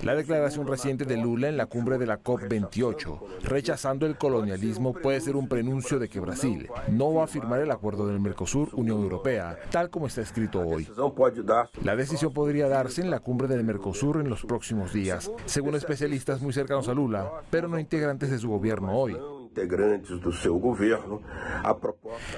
La declaración reciente de Lula en la cumbre de la COP28, rechazando el colonialismo, puede ser un prenuncio de que Brasil no va a firmar el acuerdo del Mercosur-Unión Europea, tal como está escrito hoy. La decisión podría darse en la cumbre del Mercosur en los próximos días, según especialistas muy cercanos a Lula, pero no integrantes de su gobierno hoy.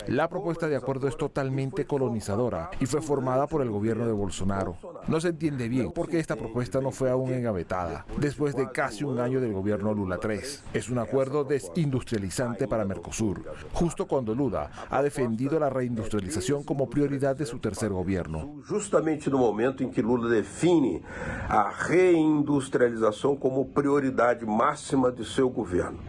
La propuesta de acuerdo es totalmente colonizadora y fue formada por el gobierno de Bolsonaro. No se entiende bien por qué esta propuesta no fue aún engavetada, después de casi un año del gobierno Lula III. Es un acuerdo desindustrializante para Mercosur, justo cuando Lula ha defendido la reindustrialización como prioridad de su tercer gobierno. Justamente no momento en que Lula define a reindustrialización como prioridad máxima de su gobierno.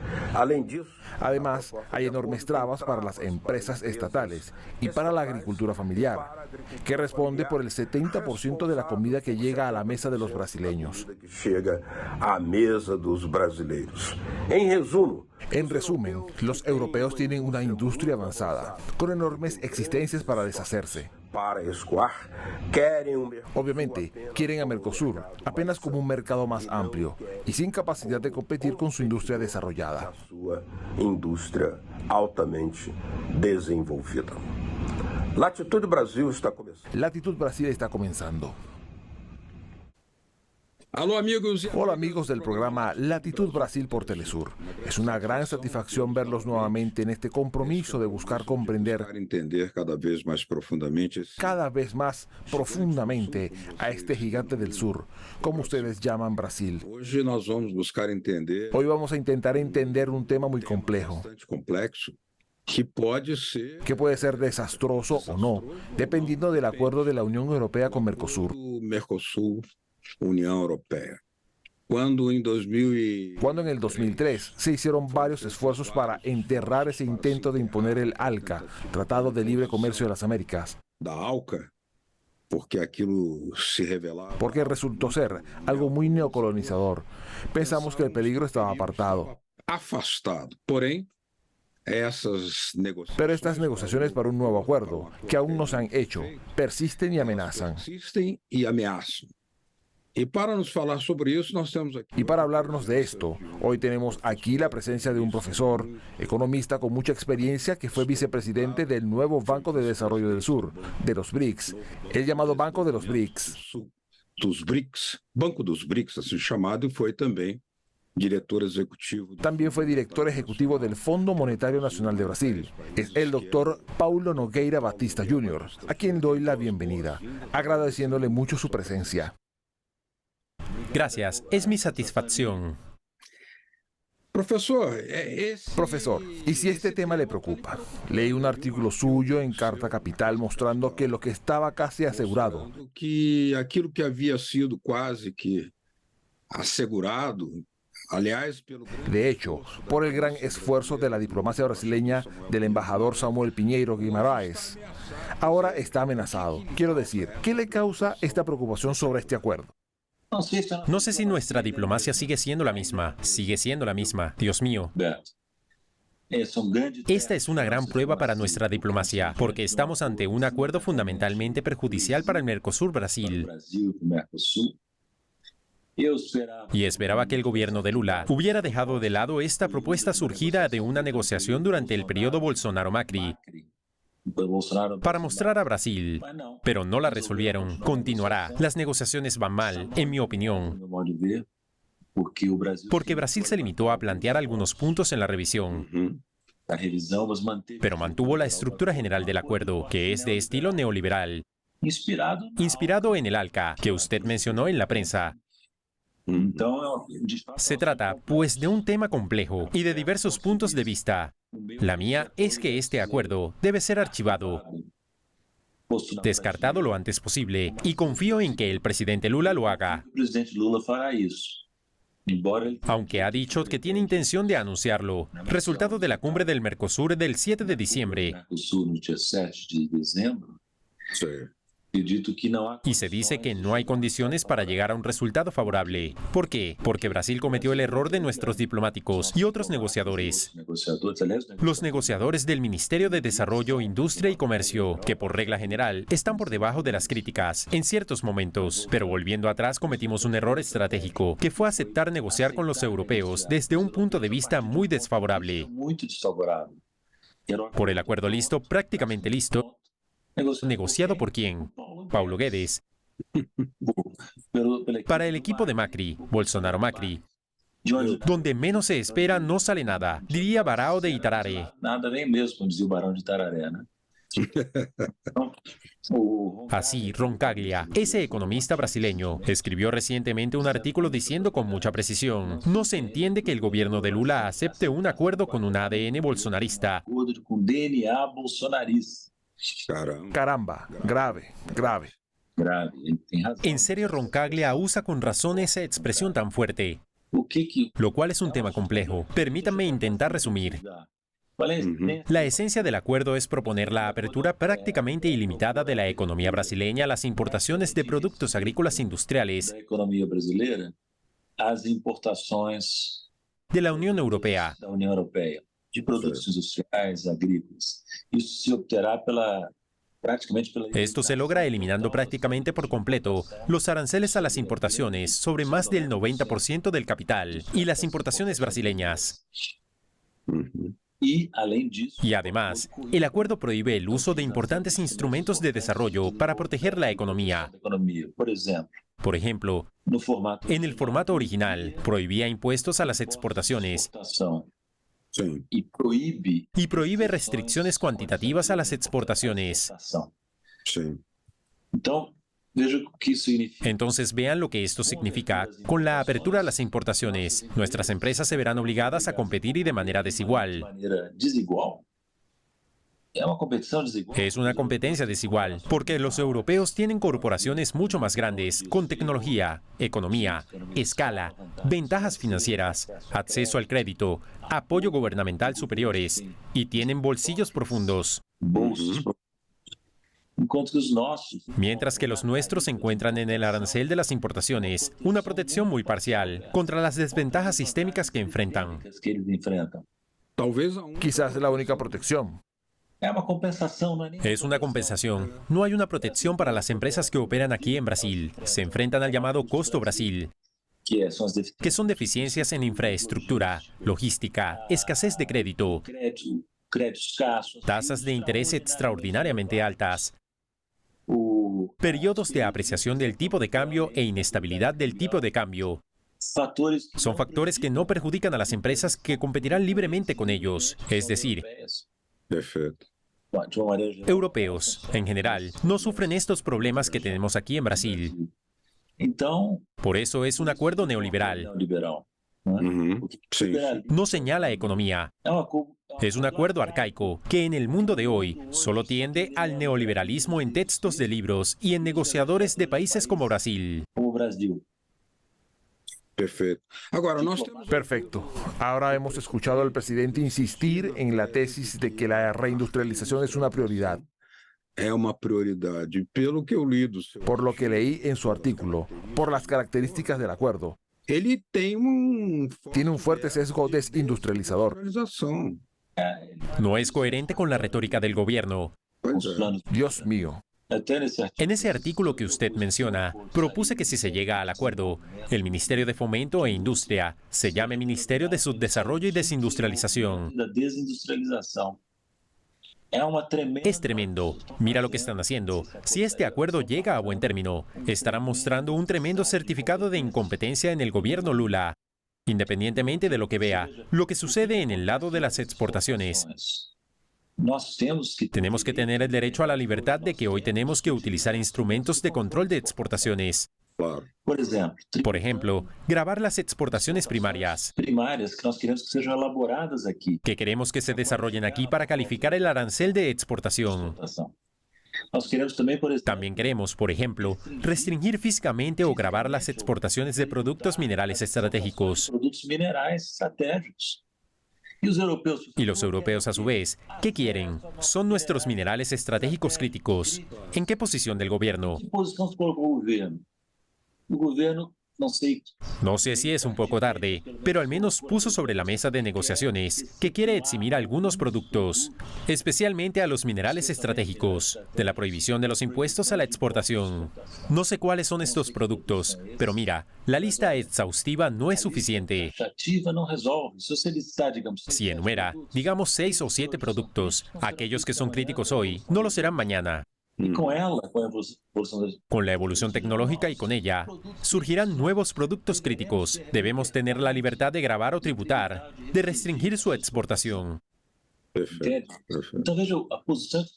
Además, hay enormes trabas para las empresas estatales y para la agricultura familiar, que responde por el 70% de la comida que llega a la mesa de los brasileños. En resumen, los europeos tienen una industria avanzada, con enormes existencias para deshacerse. Obviamente, quieren a Mercosur apenas como un mercado más amplio y sin capacidad de competir con su industria desarrollada. Indústria altamente desenvolvida. Latitud Brasil está comenzando. Latitud Brasil está comenzando. Hola amigos del programa Latitud Brasil por Telesur. Es una gran satisfacción verlos nuevamente en este compromiso de buscar comprender cada vez más profundamente a este gigante del sur, como ustedes llaman Brasil. Hoy vamos a intentar entender un tema muy complejo, que puede ser desastroso o no, dependiendo del acuerdo de la Unión Europea con Mercosur. Unión Europea. Cuando en el 2003 se hicieron varios esfuerzos para enterrar ese intento de imponer el ALCA, Tratado de Libre Comercio de las Américas, porque resultó ser algo muy neocolonizador. Pensamos que el peligro estaba apartado. Pero estas negociaciones para un nuevo acuerdo, que aún no se han hecho, persisten y amenazan. Y para hablarnos de esto, hoy tenemos aquí la presencia de un profesor, economista con mucha experiencia que fue vicepresidente del nuevo Banco de Desarrollo del Sur, de los BRICS, el llamado Banco de los BRICS. Banco dos BRICS, así llamado, y fue también director ejecutivo. También fue director ejecutivo del Fondo Monetario Nacional de Brasil. Es el doctor Paulo Nogueira Batista Jr., a quien doy la bienvenida, agradeciéndole mucho su presencia. Gracias, es mi satisfacción. Profesor, ¿y si este tema le preocupa? Leí un artículo suyo en Carta Capital mostrando que lo que estaba casi asegurado, que aquilo que había sido quase que asegurado, de hecho, por el gran esfuerzo de la diplomacia brasileña del embajador Samuel Pinheiro Guimarães, ahora está amenazado. Quiero decir, ¿qué le causa esta preocupación sobre este acuerdo? No sé si nuestra diplomacia sigue siendo la misma. Sigue siendo la misma. Dios mío. Esta es una gran prueba para nuestra diplomacia, porque estamos ante un acuerdo fundamentalmente perjudicial para el Mercosur-Brasil. Y esperaba que el gobierno de Lula hubiera dejado de lado esta propuesta surgida de una negociación durante el periodo Bolsonaro-Macri, para mostrar a Brasil, pero no la resolvieron. Continuará. Las negociaciones van mal, en mi opinión, porque Brasil se limitó a plantear algunos puntos en la revisión, pero mantuvo la estructura general del acuerdo, que es de estilo neoliberal, inspirado en el ALCA, que usted mencionó en la prensa. Se trata, pues, de un tema complejo y de diversos puntos de vista. La mía es que este acuerdo debe ser archivado, descartado lo antes posible, y confío en que el presidente Lula lo haga. Aunque ha dicho que tiene intención de anunciarlo, resultado de la cumbre del Mercosur del 7 de diciembre. Y se dice que no hay condiciones para llegar a un resultado favorable. ¿Por qué? Porque Brasil cometió el error de nuestros diplomáticos y otros negociadores. Los negociadores del Ministerio de Desarrollo, Industria y Comercio, que por regla general están por debajo de las críticas en ciertos momentos. Pero volviendo atrás cometimos un error estratégico, que fue aceptar negociar con los europeos desde un punto de vista muy desfavorable. Por el acuerdo listo, prácticamente listo. ¿Negociado por quién? Paulo Guedes. Para el equipo de Macri, Bolsonaro Macri, donde menos se espera no sale nada, diría Barão de Itararé. Así, Roncaglia, ese economista brasileño, escribió recientemente un artículo diciendo con mucha precisión: no se entiende que el gobierno de Lula acepte un acuerdo con un ADN bolsonarista. Caramba, grave, grave. En serio, Roncaglia usa con razón esa expresión tan fuerte, lo cual es un tema complejo. Permítanme intentar resumir. La esencia del acuerdo es proponer la apertura prácticamente ilimitada de la economía brasileña a las importaciones de productos agrícolas industriales de la Unión Europea. Esto se logra eliminando prácticamente por completo los aranceles a las importaciones sobre más del 90% del capital y las importaciones brasileñas. Y además, el acuerdo prohíbe el uso de importantes instrumentos de desarrollo para proteger la economía. Por ejemplo, en el formato original, prohibía impuestos a las exportaciones y prohíbe restricciones cuantitativas a las exportaciones. Entonces vean lo que esto significa. Con la apertura a las importaciones, nuestras empresas se verán obligadas a competir y de manera desigual. Es una competencia desigual, porque los europeos tienen corporaciones mucho más grandes, con tecnología, economía, escala, ventajas financieras, acceso al crédito, apoyo gubernamental superiores, y tienen bolsillos profundos. Mientras que los nuestros se encuentran en el arancel de las importaciones, una protección muy parcial contra las desventajas sistémicas que enfrentan. Quizás la única protección. Es una compensación. No hay una protección para las empresas que operan aquí en Brasil. Se enfrentan al llamado costo Brasil, que son deficiencias en infraestructura, logística, escasez de crédito, tasas de interés extraordinariamente altas, periodos de apreciación del tipo de cambio e inestabilidad del tipo de cambio. Son factores que no perjudican a las empresas que competirán libremente con ellos, es decir, europeos, en general, no sufren estos problemas que tenemos aquí en Brasil. Por eso es un acuerdo neoliberal. No señala economía. Es un acuerdo arcaico que en el mundo de hoy solo tiende al neoliberalismo en textos de libros y en negociadores de países como Brasil. Perfecto. Ahora hemos escuchado al presidente insistir en la tesis de que la reindustrialización es una prioridad. Por lo que leí en su artículo, por las características del acuerdo, tiene un fuerte sesgo desindustrializador. No es coherente con la retórica del gobierno. Dios mío. En ese artículo que usted menciona, propuse que si se llega al acuerdo, el Ministerio de Fomento e Industria se llame Ministerio de Subdesarrollo y Desindustrialización. Es tremendo. Mira lo que están haciendo. Si este acuerdo llega a buen término, estarán mostrando un tremendo certificado de incompetencia en el gobierno Lula. Independientemente de lo que vea, lo que sucede en el lado de las exportaciones. Tenemos que tener el derecho a la libertad de que hoy tenemos que utilizar instrumentos de control de exportaciones. Por ejemplo, gravar las exportaciones primarias, que queremos que se desarrollen aquí para calificar el arancel de exportación. También queremos, por ejemplo, restringir físicamente o gravar las exportaciones de productos minerales estratégicos. Y los europeos, a su vez, ¿qué quieren? Son nuestros minerales estratégicos críticos. ¿En qué posición del gobierno? No sé si es un poco tarde, pero al menos puso sobre la mesa de negociaciones que quiere eximir algunos productos, especialmente a los minerales estratégicos, de la prohibición de los impuestos a la exportación. No sé cuáles son estos productos, pero mira, la lista exhaustiva no es suficiente. Si enumera, digamos 6 o 7 productos, aquellos que son críticos hoy no lo serán mañana. Con la evolución tecnológica y con ella, surgirán nuevos productos críticos. Debemos tener la libertad de gravar o tributar, de restringir su exportación.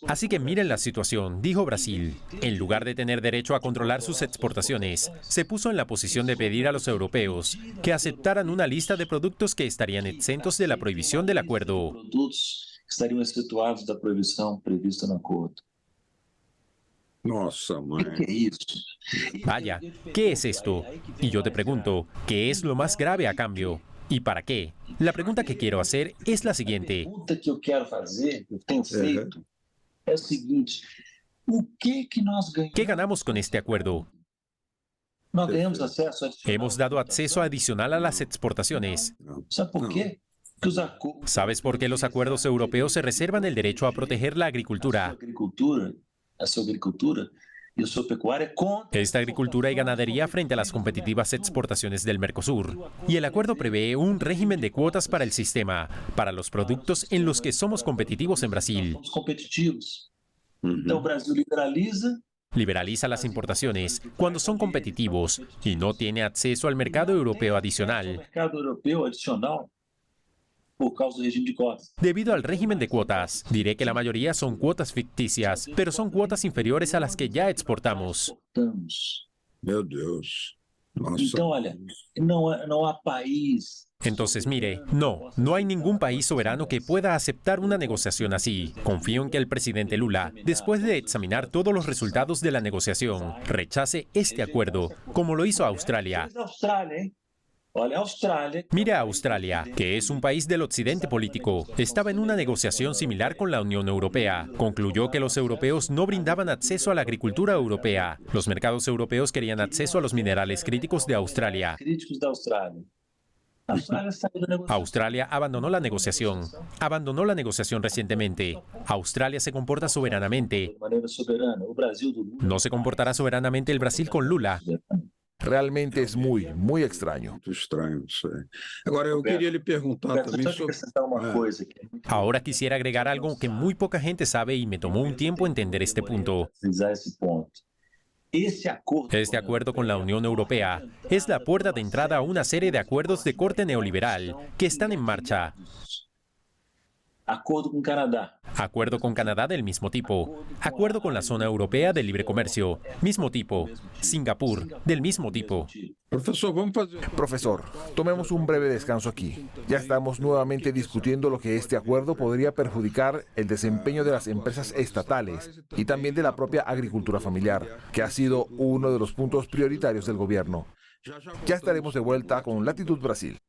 Así que miren la situación, dijo Brasil. En lugar de tener derecho a controlar sus exportaciones, se puso en la posición de pedir a los europeos que aceptaran una lista de productos que estarían exentos de la prohibición del acuerdo. Nossa, mãe. Vaya, ¿qué es esto? Y yo te pregunto, ¿qué es lo más grave a cambio? ¿Y para qué? La pregunta que quiero hacer es la siguiente. ¿Qué ganamos con este acuerdo? Hemos dado acceso adicional a las exportaciones. ¿Sabes por qué los acuerdos europeos se reservan el derecho a proteger la agricultura? Esta agricultura y ganadería frente a las competitivas exportaciones del Mercosur. Y el acuerdo prevé un régimen de cuotas para el sistema, para los productos en los que somos competitivos en Brasil. Liberaliza las importaciones cuando son competitivos y no tiene acceso al mercado europeo adicional. Debido al régimen de cuotas, diré que la mayoría son cuotas ficticias, pero son cuotas inferiores a las que ya exportamos. Meu Deus. Nossa. Entonces, mire, no hay ningún país soberano que pueda aceptar una negociación así. Confío en que el presidente Lula, después de examinar todos los resultados de la negociación, rechace este acuerdo, como lo hizo Australia. Mira a Australia, que es un país del occidente político. Estaba en una negociación similar con la Unión Europea. Concluyó que los europeos no brindaban acceso a la agricultura europea. Los mercados europeos querían acceso a los minerales críticos de Australia. Australia abandonó la negociación. Abandonó la negociación recientemente. Australia se comporta soberanamente. No se comportará soberanamente el Brasil con Lula. Realmente es muy, muy extraño. Muito estranho isso aí. Agora, eu queria lhe perguntar também sobre... Ahora quisiera agregar algo que muy poca gente sabe y me tomó un tiempo entender este punto. Este acuerdo con la Unión Europea es la puerta de entrada a una serie de acuerdos de corte neoliberal que están en marcha. Acuerdo con Canadá del mismo tipo. Acuerdo con la zona europea de libre comercio, mismo tipo. Singapur, del mismo tipo. Professor, vamos fazer... Profesor, tomemos un breve descanso aquí. Ya estamos nuevamente discutiendo lo que este acuerdo podría perjudicar el desempeño de las empresas estatales y también de la propia agricultura familiar, que ha sido uno de los puntos prioritarios del gobierno. Ya estaremos de vuelta con Latitud Brasil.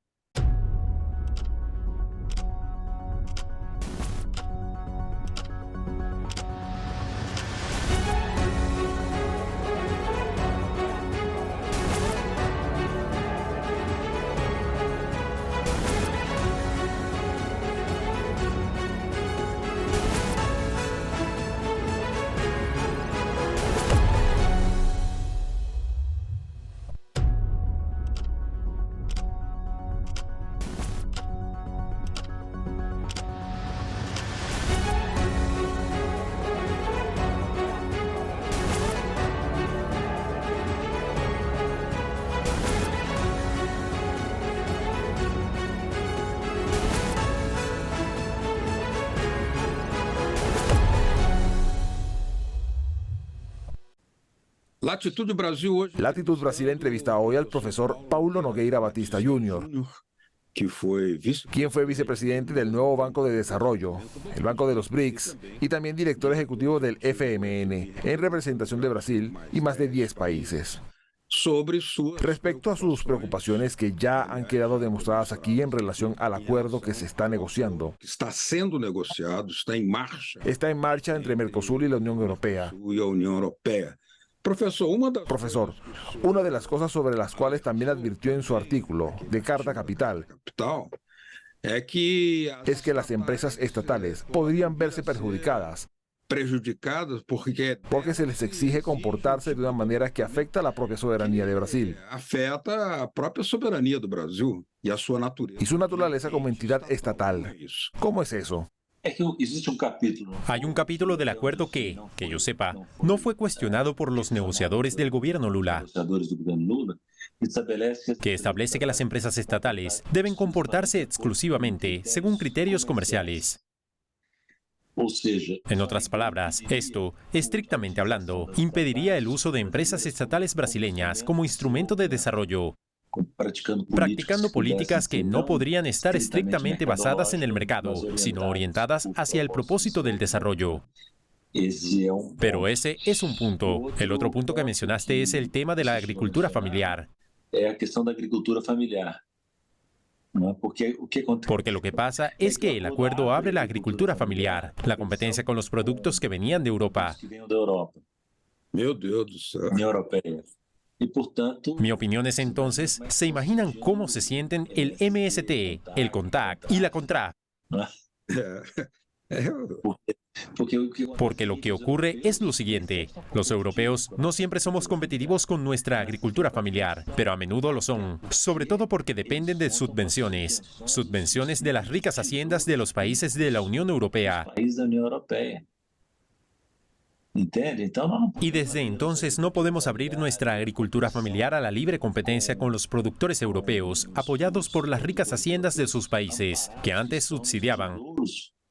Latitude Brasil hoje... Latitud Brasil entrevista hoy al profesor Paulo Nogueira Batista Jr., que foi vice... quien fue vicepresidente del nuevo Banco de Desarrollo, el Banco de los BRICS, y también director ejecutivo del FMN, en representación de Brasil y más de 10 países. sobre suas Respecto a sus preocupaciones que ya han quedado demostradas aquí en relación al acuerdo que se está negociando. que está sendo negociado, está em marcha. Está en marcha entre Mercosur y la Unión Europea. E a União Europeia. Professor, Profesor, una de las cosas sobre las cuales también advirtió en su artículo de Carta Capital capital es que las empresas estatales podrían verse perjudicadas prejudicadas porque se les exige comportarse de una manera que afecta a la propia soberanía de Brasil afeta a própria soberania do Brasil e a sua natureza. y su naturaleza como entidad estatal. Isso. ¿Cómo es eso? Hay un capítulo del acuerdo que yo sepa, no fue cuestionado por los negociadores del gobierno Lula, que establece que las empresas estatales deben comportarse exclusivamente según criterios comerciales. En otras palabras, esto, estrictamente hablando, impediría el uso de empresas estatales brasileñas como instrumento de desarrollo, practicando políticas que no podrían estar estrictamente basadas en el mercado, sino orientadas hacia el propósito del desarrollo. Pero ese es un punto. El otro punto que mencionaste es el tema de la agricultura familiar. Porque lo que pasa es que el acuerdo abre la agricultura familiar, la competencia con los productos que venían de Europa. Meu Deus do céu. Mi opinión es entonces, ¿se imaginan cómo se sienten el MST, el CONTAC y la CONTRAF? Porque lo que ocurre es lo siguiente. Los europeos no siempre somos competitivos con nuestra agricultura familiar, pero a menudo lo son, sobre todo porque dependen de subvenciones de las ricas haciendas de los países de la Unión Europea. Y desde entonces no podemos abrir nuestra agricultura familiar a la libre competencia con los productores europeos, apoyados por las ricas haciendas de sus países, que antes subsidiaban.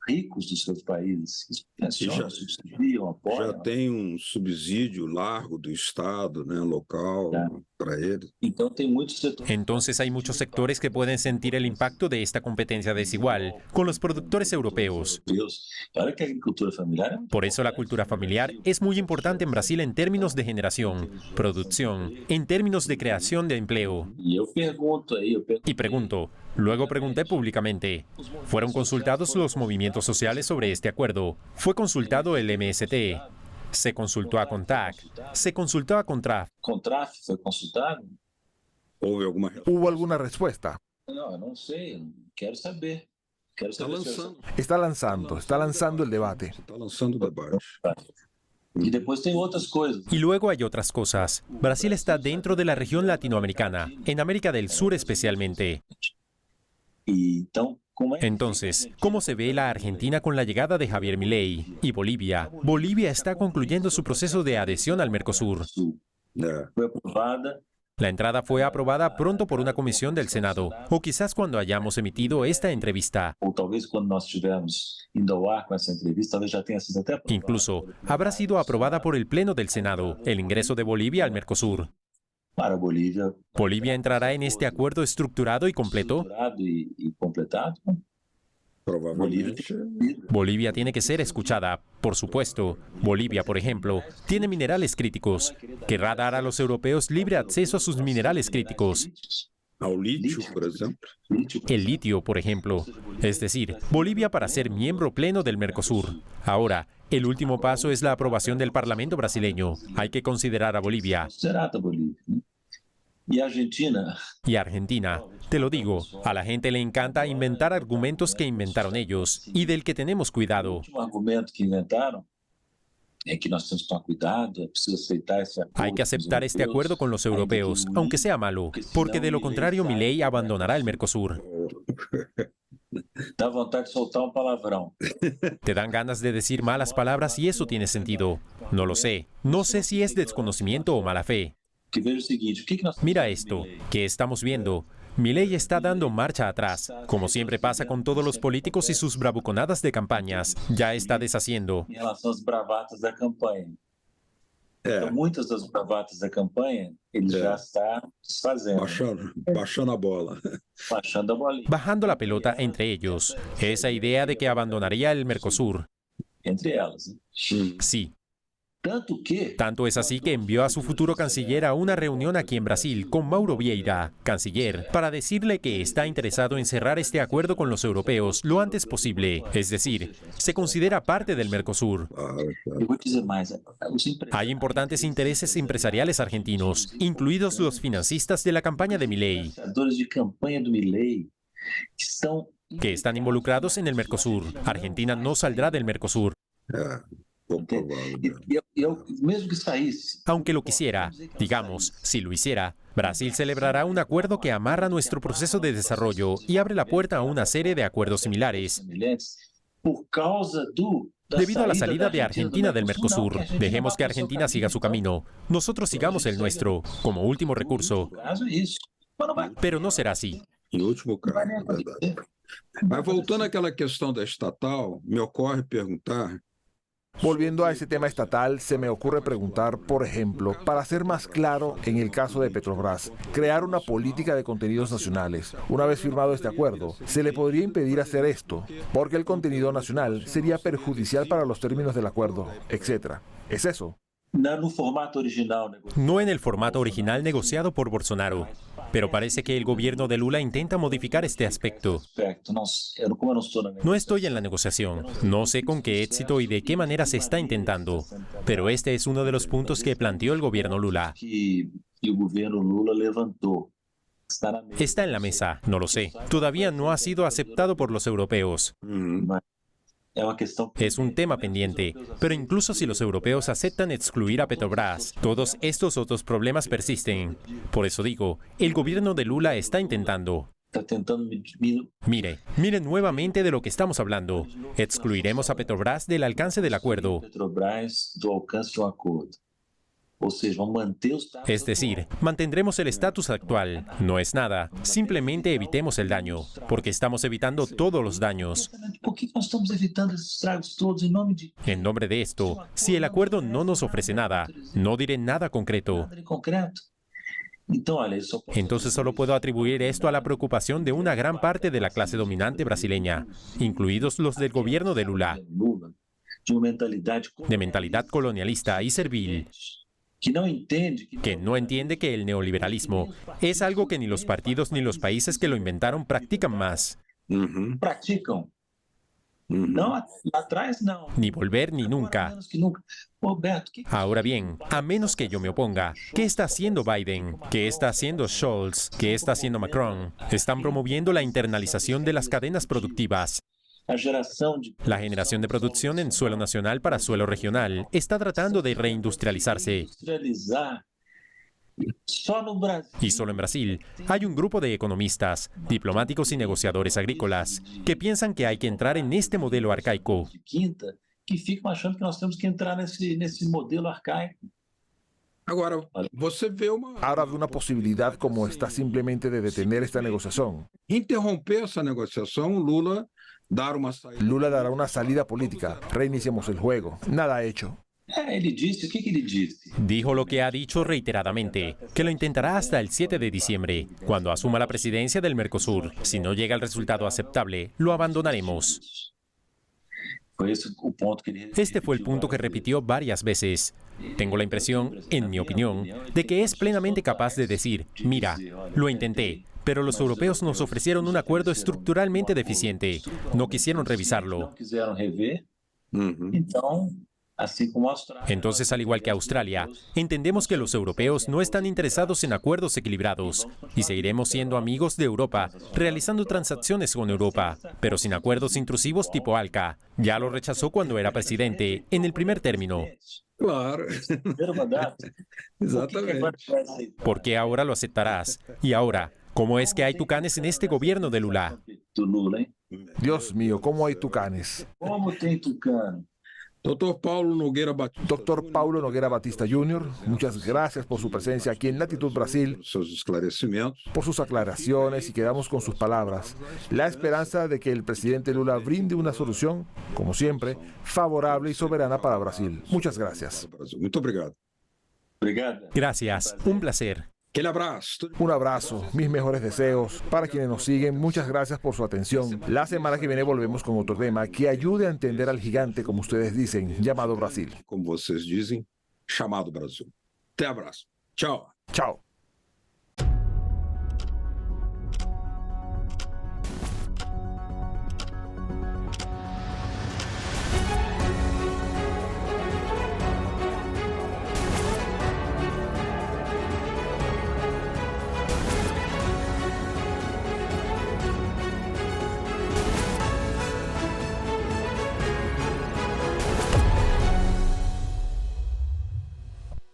Ricos dos seus países, que subsidiam, apoiam. Já tem subsídio largo do Estado, né, local, para eles. Entonces hay muchos sectores que pueden sentir el impacto de esta competencia desigual con los productores europeos. Por eso la cultura familiar es muy importante en Brasil en términos de generación, producción, en términos de creación de empleo. Y pregunto, luego pregunté públicamente, ¿fueron consultados los movimientos sociales sobre este acuerdo? ¿Fue consultado el MST? ¿Se consultó a CONTAC? ¿Se consultó a CONTRAF? ¿CONTRAF fue consultado? ¿Hubo alguna respuesta? No, no sé. Quiero saber. Está lanzando el debate. Está lançando o debate. Y después tem otras cosas. Y luego hay otras cosas. Brasil está dentro de la región latinoamericana, en América del Sur especialmente. Entonces, ¿cómo se ve la Argentina con la llegada de Javier Milei? Y Bolivia. Bolivia está concluyendo su proceso de adhesión al Mercosur. Fue aprobada. La entrada fue aprobada pronto por una comisión del Senado, o quizás cuando hayamos emitido esta entrevista. Ou talvez quando nós estivermos indo ao ar com essa entrevista, talvez já tenha sido até aprovada. Incluso, habrá sido aprobada por el Pleno del Senado, el ingreso de Bolivia al Mercosur. Para Bolívia. ¿Bolivia entrará en este acuerdo estructurado y completo? Estruturado e completado. Provavelmente. Bolivia tiene que ser escuchada, por supuesto. Bolivia, por ejemplo, tiene minerales críticos. Querrá dar a los europeos libre acceso a sus minerales críticos. Ao lítio, por exemplo. El litio, por ejemplo. Es decir, Bolivia para ser miembro pleno del Mercosur. Ahora, el último paso es la aprobación del Parlamento brasileño. Hay que considerar a Bolivia. Considerada Bolívia. Y Argentina. Y Argentina. Te lo digo, a la gente le encanta inventar argumentos que inventaron ellos y del que tenemos cuidado. O último argumento que inventaron é que nós temos que tomar cuidado, é preciso aceitar esse acordo. Hay que aceptar este acuerdo con los europeos, aunque sea malo, porque de lo contrario Milei abandonará el Mercosur. Dá vontade de soltar um palavrão. Te dan ganas de decir malas palabras y eso tiene sentido. No lo sé. No sé si es desconocimiento o mala fe. Que veja o seguinte, o que nós Mira esto, ¿qué estamos viendo? Milei está dando marcha atrás. Como siempre pasa con todos los políticos y sus bravuconadas de campañas, ya está deshaciendo. em relação às bravatas da campanha. Então, muitas das bravatas da campanha, ele já está desfazendo, Baixando a bola. baixando a bolinha. Bajando la pelota entre ellos. Esa idea de que abandonaría el Mercosur. Entre elas. Né? Sí. Tanto es así que envió a su futuro canciller a una reunión aquí en Brasil con Mauro Vieira, canciller, para decirle que está interesado en cerrar este acuerdo con los europeos lo antes posible. Es decir, se considera parte del Mercosur. Hay importantes intereses empresariales argentinos, incluidos los financistas de la campaña de Milei, que están involucrados en el Mercosur. Argentina no saldrá del Mercosur. Aunque lo quisiera, digamos, si lo hiciera, Brasil celebrará un acuerdo que amarra nuestro proceso de desarrollo y abre la puerta a una serie de acuerdos similares. Debido a la salida de Argentina del Mercosur, dejemos que Argentina siga su camino. Nosotros sigamos el nuestro, como último recurso. Pero no será así. Em último caso, é verdade. Mas voltando àquela questão da estatal, me ocorre perguntar. Volviendo a ese tema estatal, se me ocurre preguntar, por ejemplo, para ser más claro en el caso de Petrobras, crear una política de contenidos nacionales. Una vez firmado este acuerdo, se le podría impedir hacer esto, porque el contenido nacional sería perjudicial para los términos del acuerdo, etc. ¿Es eso? No en el formato original negociado por Bolsonaro, pero parece que el gobierno de Lula intenta modificar este aspecto. No estoy en la negociación, no sé con qué éxito y de qué manera se está intentando, pero este es uno de los puntos que planteó el gobierno Lula. Está en la mesa, no lo sé. Todavía no ha sido aceptado por los europeos. Es un tema pendiente, pero incluso si los europeos aceptan excluir a Petrobras, todos estos otros problemas persisten. Por eso digo, el gobierno de Lula está intentando. Mire nuevamente de lo que estamos hablando. Excluiremos a Petrobras del alcance del acuerdo. Es decir, mantendremos el estatus actual. No es nada. Simplemente evitemos el daño, porque estamos evitando todos los daños. En nombre de esto, si el acuerdo no nos ofrece nada, no diré nada concreto. Entonces solo puedo atribuir esto a la preocupación de una gran parte de la clase dominante brasileña, incluidos los del gobierno de Lula, de mentalidad colonialista y servil, que no entiende que el neoliberalismo es algo que ni los partidos ni los países que lo inventaron practican más. Ni volver ni nunca. Ahora bien, a menos que yo me oponga, ¿qué está haciendo Biden? ¿Qué está haciendo Scholz? ¿Qué está haciendo Macron? Están promoviendo la internalización de las cadenas productivas. La generación de producción en suelo nacional para suelo regional está tratando de reindustrializarse. Y solo en Brasil hay un grupo de economistas, diplomáticos y negociadores agrícolas que piensan que hay que entrar en este modelo arcaico. Ahora ve una posibilidad como esta simplemente de detener esta negociación. Interromper essa negociação, Lula dará una salida política. Reiniciemos el juego. Nada hecho. Dijo lo que ha dicho reiteradamente, que lo intentará hasta el 7 de diciembre, cuando asuma la presidencia del Mercosur. Si no llega el resultado aceptable, lo abandonaremos. Este fue el punto que repitió varias veces. Tengo la impresión, en mi opinión, de que es plenamente capaz de decir, mira, lo intenté, pero los europeos nos ofrecieron un acuerdo estructuralmente deficiente. No quisieron revisarlo. Entonces, al igual que Australia, entendemos que los europeos no están interesados en acuerdos equilibrados y seguiremos siendo amigos de Europa, realizando transacciones con Europa, pero sin acuerdos intrusivos tipo ALCA. Ya lo rechazó cuando era presidente, en el primer término. Claro. Exatamente. ¿Por qué ahora lo aceptarás? Y ahora, ¿cómo es que hay tucanes en este gobierno de Lula? Dios mío, ¿cómo hay tucanes? Doctor Paulo Nogueira Batista Jr., muchas gracias por su presencia aquí en Latitud Brasil, por sus aclaraciones y quedamos con sus palabras. La esperanza de que el presidente Lula brinde una solución, como siempre, favorable y soberana para Brasil. Muchas gracias. Muito obrigado. Gracias, un placer. Un abrazo, mis mejores deseos para quienes nos siguen. Muchas gracias por su atención. La semana que viene volvemos con otro tema que ayude a entender al gigante, como ustedes dicen, llamado Brasil. Como vocês dizem, chamado Brasil. Até abraço. Tchau. Chao.